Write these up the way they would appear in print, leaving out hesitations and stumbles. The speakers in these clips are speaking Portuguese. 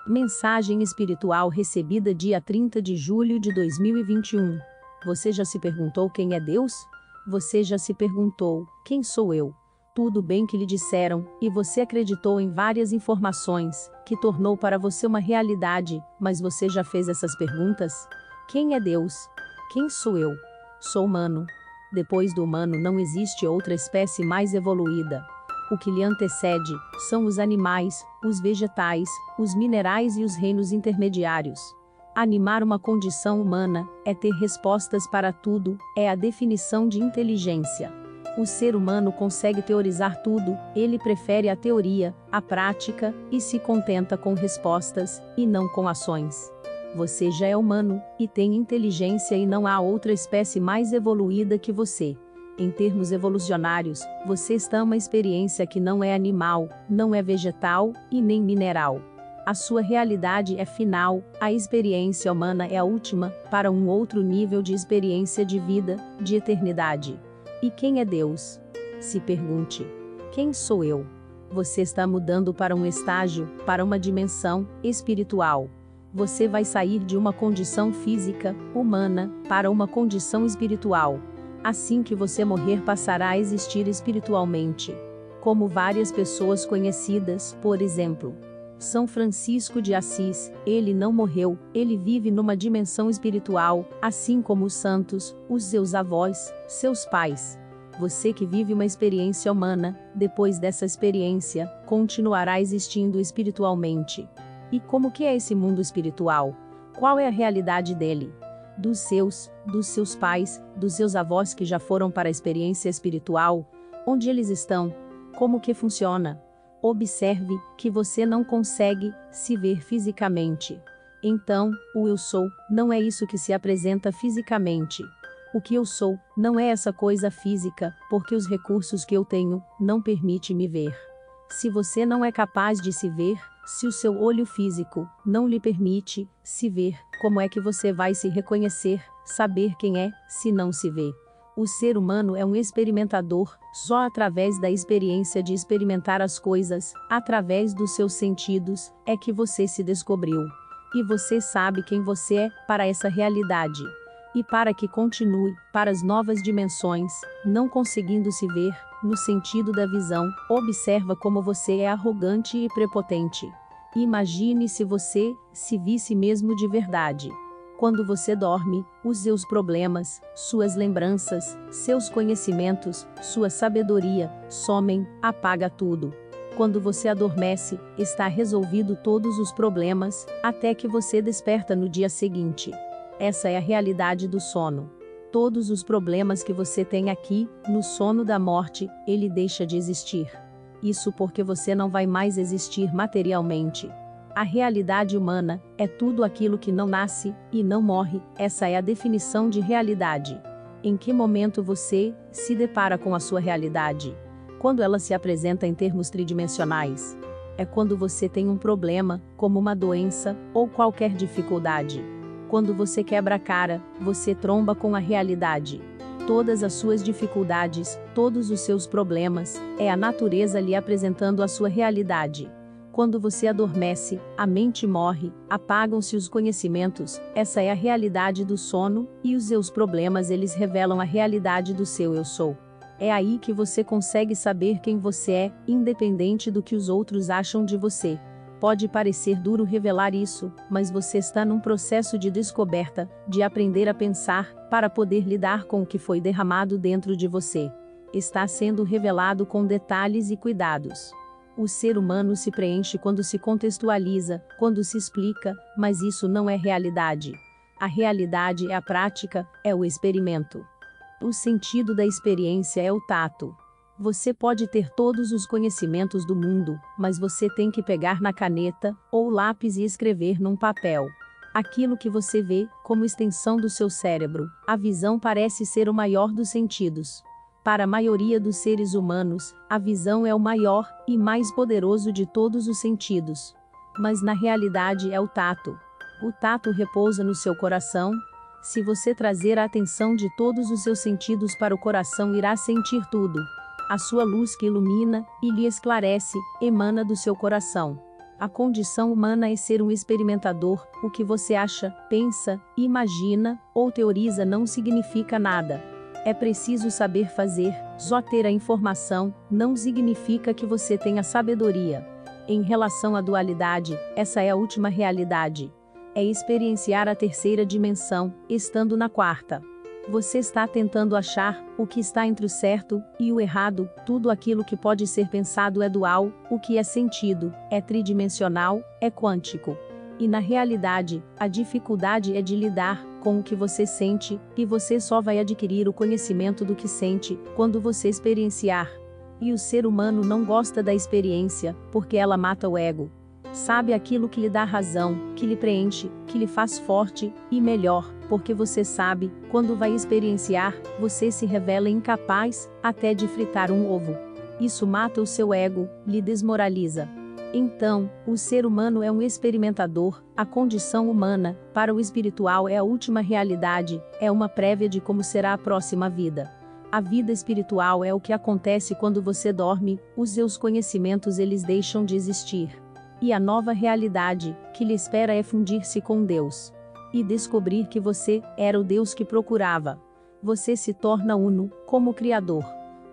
Mensagem espiritual recebida dia 30 de julho de 2021. Você já se perguntou quem é Deus? Você já se perguntou, quem sou eu? Tudo bem que lhe disseram, e você acreditou em várias informações, que tornou para você uma realidade, mas você já fez essas perguntas? Quem é Deus? Quem sou eu? Sou humano. Depois do humano não existe outra espécie mais evoluída. O que lhe antecede são os animais, os vegetais, os minerais e os reinos intermediários. Animar uma condição humana é ter respostas para tudo, é a definição de inteligência. O ser humano consegue teorizar tudo, ele prefere a teoria, a prática, e se contenta com respostas, e não com ações. Você já é humano, e tem inteligência e não há outra espécie mais evoluída que você. Em termos evolucionários, você está em uma experiência que não é animal, não é vegetal, e nem mineral. A sua realidade é final, a experiência humana é a última, para um outro nível de experiência de vida, de eternidade. E quem é Deus? Se pergunte. Quem sou eu? Você está mudando para um estágio, para uma dimensão espiritual. Você vai sair de uma condição física, humana, para uma condição espiritual. Assim que você morrer passará a existir espiritualmente. Como várias pessoas conhecidas, por exemplo, São Francisco de Assis, ele não morreu, ele vive numa dimensão espiritual, assim como os santos, os seus avós, seus pais. Você que vive uma experiência humana, depois dessa experiência, continuará existindo espiritualmente. E como que é esse mundo espiritual? Qual é a realidade dele? Dos seus pais, dos seus avós que já foram para a experiência espiritual? Onde eles estão? Como que funciona? Observe que você não consegue se ver fisicamente. Então, o eu sou, não é isso que se apresenta fisicamente. O que eu sou, não é essa coisa física, porque os recursos que eu tenho, não permitem me ver. Se você não é capaz de se ver, se o seu olho físico não lhe permite se ver, como é que você vai se reconhecer, saber quem é, se não se vê? O ser humano é um experimentador, só através da experiência de experimentar as coisas, através dos seus sentidos, é que você se descobriu. E você sabe quem você é, para essa realidade. E para que continue, para as novas dimensões, não conseguindo se ver, no sentido da visão, observa como você é arrogante e prepotente. Imagine se você se visse mesmo de verdade. Quando você dorme, os seus problemas, suas lembranças, seus conhecimentos, sua sabedoria, somem, apaga tudo. Quando você adormece, está resolvido todos os problemas, até que você desperta no dia seguinte. Essa é a realidade do sono. Todos os problemas que você tem aqui, no sono da morte, ele deixa de existir. Isso porque você não vai mais existir materialmente. A realidade humana é tudo aquilo que não nasce e não morre, essa é a definição de realidade. Em que momento você se depara com a sua realidade? Quando ela se apresenta em termos tridimensionais. É quando você tem um problema, como uma doença ou qualquer dificuldade. Quando você quebra a cara, você tromba com a realidade. Todas as suas dificuldades, todos os seus problemas, é a natureza lhe apresentando a sua realidade. Quando você adormece, a mente morre, apagam-se os conhecimentos, essa é a realidade do sono, e os seus problemas eles revelam a realidade do seu eu sou. É aí que você consegue saber quem você é, independente do que os outros acham de você. Pode parecer duro revelar isso, mas você está num processo de descoberta, de aprender a pensar, para poder lidar com o que foi derramado dentro de você. Está sendo revelado com detalhes e cuidados. O ser humano se preenche quando se contextualiza, quando se explica, mas isso não é realidade. A realidade é a prática, é o experimento. O sentido da experiência é o tato. Você pode ter todos os conhecimentos do mundo, mas você tem que pegar na caneta, ou lápis e escrever num papel. Aquilo que você vê, como extensão do seu cérebro, a visão parece ser o maior dos sentidos. Para a maioria dos seres humanos, a visão é o maior e mais poderoso de todos os sentidos. Mas na realidade é o tato. O tato repousa no seu coração. Se você trazer a atenção de todos os seus sentidos para o coração, irá sentir tudo. A sua luz que ilumina e lhe esclarece, emana do seu coração. A condição humana é ser um experimentador. O que você acha, pensa, imagina ou teoriza não significa nada. É preciso saber fazer. Só ter a informação não significa que você tenha sabedoria. Em relação à dualidade, essa é a última realidade. É experienciar a terceira dimensão, estando na quarta. Você está tentando achar o que está entre o certo e o errado. Tudo aquilo que pode ser pensado é dual, o que é sentido, é tridimensional, é quântico. E na realidade, a dificuldade é de lidar com o que você sente, e você só vai adquirir o conhecimento do que sente quando você experienciar. E o ser humano não gosta da experiência, porque ela mata o ego. Sabe aquilo que lhe dá razão, que lhe preenche, que lhe faz forte e melhor, porque você sabe, quando vai experienciar, você se revela incapaz, até de fritar um ovo. Isso mata o seu ego, lhe desmoraliza. Então, o ser humano é um experimentador, a condição humana, para o espiritual é a última realidade, é uma prévia de como será a próxima vida. A vida espiritual é o que acontece quando você dorme, os seus conhecimentos eles deixam de existir. E a nova realidade, que lhe espera é fundir-se com Deus. E descobrir que você era o Deus que procurava. Você se torna uno, como Criador.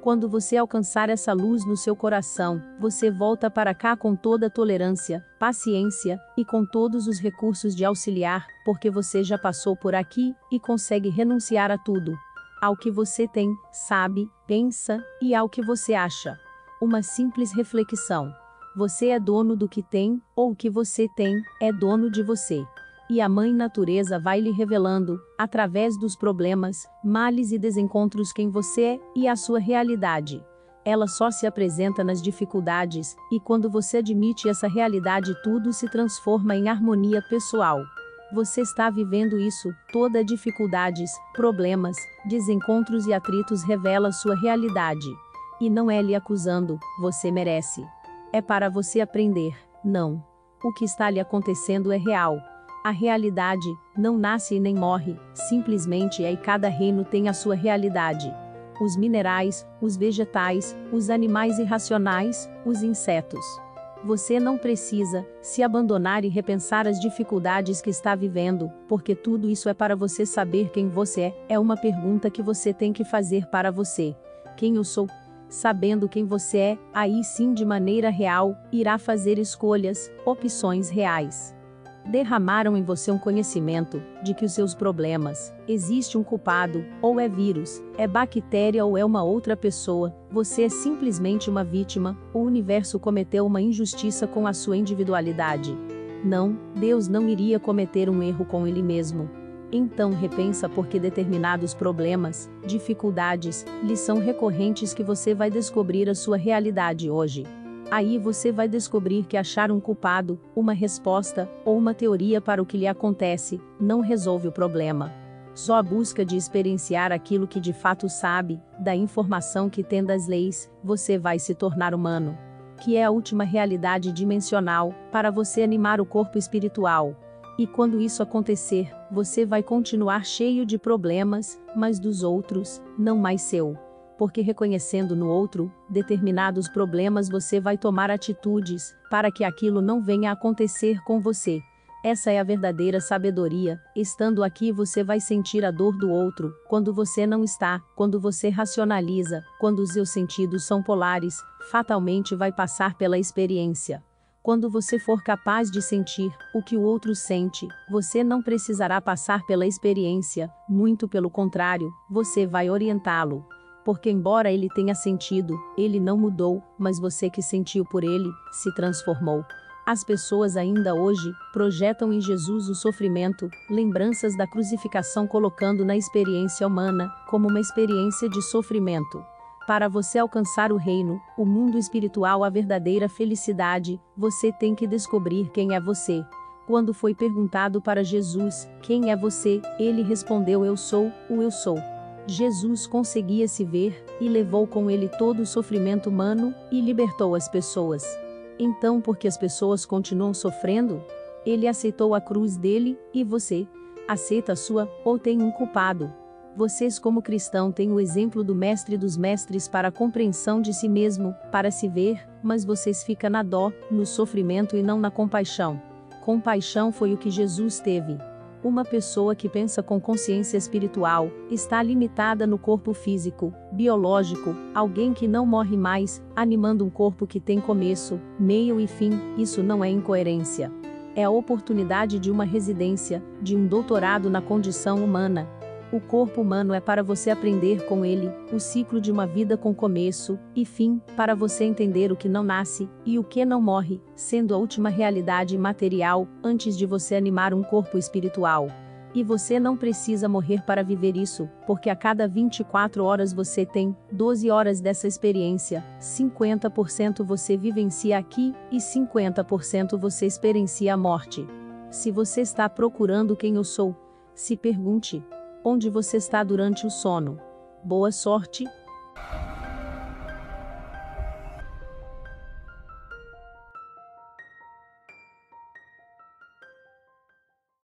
Quando você alcançar essa luz no seu coração, você volta para cá com toda tolerância, paciência, e com todos os recursos de auxiliar, porque você já passou por aqui, e consegue renunciar a tudo. Ao que você tem, sabe, pensa, e ao que você acha. Uma simples reflexão. Você é dono do que tem, ou o que você tem, é dono de você. E a Mãe Natureza vai lhe revelando, através dos problemas, males e desencontros quem você é, e a sua realidade. Ela só se apresenta nas dificuldades, e quando você admite essa realidade tudo se transforma em harmonia pessoal. Você está vivendo isso, toda dificuldades, problemas, desencontros e atritos revela sua realidade. E não é lhe acusando, você merece. É para você aprender, não. O que está lhe acontecendo é real. A realidade não nasce e nem morre, simplesmente é e cada reino tem a sua realidade. Os minerais, os vegetais, os animais irracionais, os insetos. Você não precisa se abandonar e repensar as dificuldades que está vivendo, porque tudo isso é para você saber quem você é uma pergunta que você tem que fazer para você. Quem eu sou? Sabendo quem você é, aí sim de maneira real, irá fazer escolhas, opções reais. Derramaram em você um conhecimento de que os seus problemas, existe um culpado, ou é vírus, é bactéria ou é uma outra pessoa, você é simplesmente uma vítima, o universo cometeu uma injustiça com a sua individualidade. Não, Deus não iria cometer um erro com ele mesmo. Então repensa porque determinados problemas, dificuldades, lhe são recorrentes que você vai descobrir a sua realidade hoje. Aí você vai descobrir que achar um culpado, uma resposta, ou uma teoria para o que lhe acontece, não resolve o problema. Só a busca de experienciar aquilo que de fato sabe, da informação que tem das leis, você vai se tornar humano. Que é a última realidade dimensional, para você animar o corpo espiritual. E quando isso acontecer, você vai continuar cheio de problemas, mas dos outros, não mais seu. Porque reconhecendo no outro, determinados problemas você vai tomar atitudes, para que aquilo não venha a acontecer com você. Essa é a verdadeira sabedoria, estando aqui você vai sentir a dor do outro, quando você não está, quando você racionaliza, quando os seus sentidos são polares, fatalmente vai passar pela experiência. Quando você for capaz de sentir o que o outro sente, você não precisará passar pela experiência, muito pelo contrário, você vai orientá-lo. Porque embora ele tenha sentido, ele não mudou, mas você que sentiu por ele, se transformou. As pessoas ainda hoje projetam em Jesus o sofrimento, lembranças da crucificação colocando na experiência humana como uma experiência de sofrimento. Para você alcançar o reino, o mundo espiritual, a verdadeira felicidade, você tem que descobrir quem é você. Quando foi perguntado para Jesus, quem é você, ele respondeu: eu sou, o eu sou. Jesus conseguia se ver, e levou com ele todo o sofrimento humano, e libertou as pessoas. Então, porque as pessoas continuam sofrendo? Ele aceitou a cruz dele, e você? Aceita a sua, ou tem um culpado? Vocês como cristão têm o exemplo do mestre dos mestres para a compreensão de si mesmo, para se ver, mas vocês ficam na dó, no sofrimento e não na compaixão. Compaixão foi o que Jesus teve. Uma pessoa que pensa com consciência espiritual, está limitada no corpo físico, biológico, alguém que não morre mais, animando um corpo que tem começo, meio e fim, isso não é incoerência. É a oportunidade de uma residência, de um doutorado na condição humana. O corpo humano é para você aprender com ele, o ciclo de uma vida com começo e fim, para você entender o que não nasce e o que não morre, sendo a última realidade material, antes de você animar um corpo espiritual. E você não precisa morrer para viver isso, porque a cada 24 horas você tem 12 horas dessa experiência, 50% você vivencia aqui e 50% você experiencia a morte. Se você está procurando quem eu sou, se pergunte: onde você está durante o sono? Boa sorte,